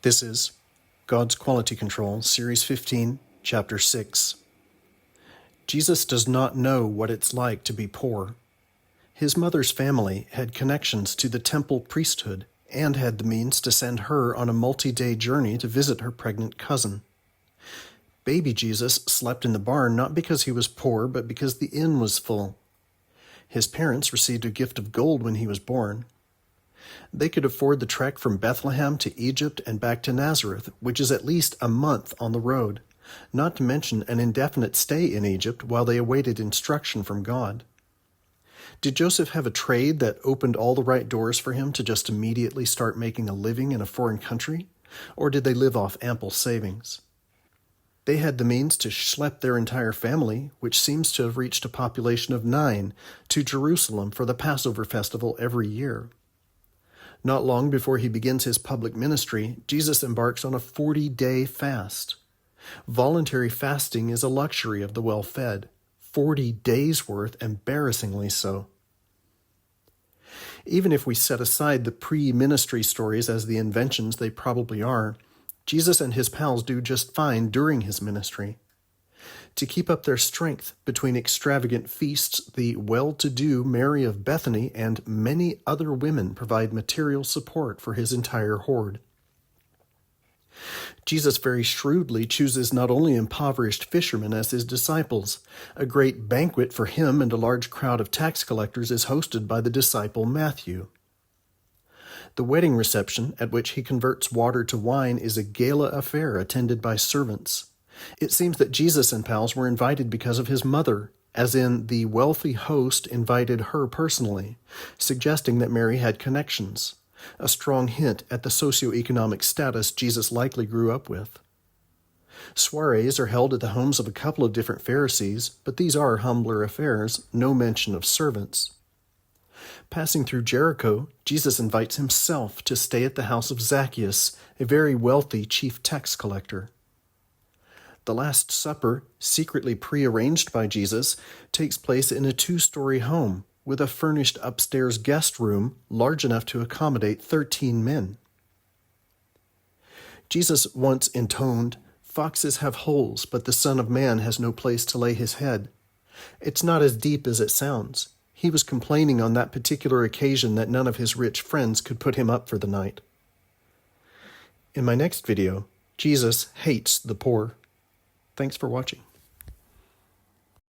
This is God's Quality Control, Series 15, Chapter 6. Jesus does not know what it's like to be poor. His mother's family had connections to the temple priesthood and had the means to send her on a multi-day journey to visit her pregnant cousin. Baby Jesus slept in the barn not because he was poor, but because the inn was full. His parents received a gift of gold when he was born. They could afford the trek from Bethlehem to Egypt and back to Nazareth, which is at least a month on the road, not to mention an indefinite stay in Egypt while they awaited instruction from God. Did Joseph have a trade that opened all the right doors for him to just immediately start making a living in a foreign country? Or did they live off ample savings? They had the means to schlep their entire family, which seems to have reached a population of 9, to Jerusalem for the Passover festival every year. Not long before he begins his public ministry, Jesus embarks on a 40-day fast. Voluntary fasting is a luxury of the well-fed. 40 days' worth, embarrassingly so. Even if we set aside the pre-ministry stories as the inventions they probably are, Jesus and his pals do just fine during his ministry. To keep up their strength between extravagant feasts, the well-to-do Mary of Bethany and many other women provide material support for his entire horde. Jesus very shrewdly chooses not only impoverished fishermen as his disciples. A great banquet for him and a large crowd of tax collectors is hosted by the disciple Matthew. The wedding reception, at which he converts water to wine, is a gala affair attended by servants. It seems that Jesus and pals were invited because of his mother, as in the wealthy host invited her personally, suggesting that Mary had connections, a strong hint at the socioeconomic status Jesus likely grew up with. Soirees are held at the homes of a couple of different Pharisees, but these are humbler affairs, no mention of servants. Passing through Jericho, Jesus invites himself to stay at the house of Zacchaeus, a very wealthy chief tax collector. The Last Supper, secretly prearranged by Jesus, takes place in a 2-story home with a furnished upstairs guest room large enough to accommodate 13 men. Jesus once intoned, "Foxes have holes, but the Son of Man has no place to lay his head." It's not as deep as it sounds. He was complaining on that particular occasion that none of his rich friends could put him up for the night. In my next video, Jesus hates the poor. Thanks for watching.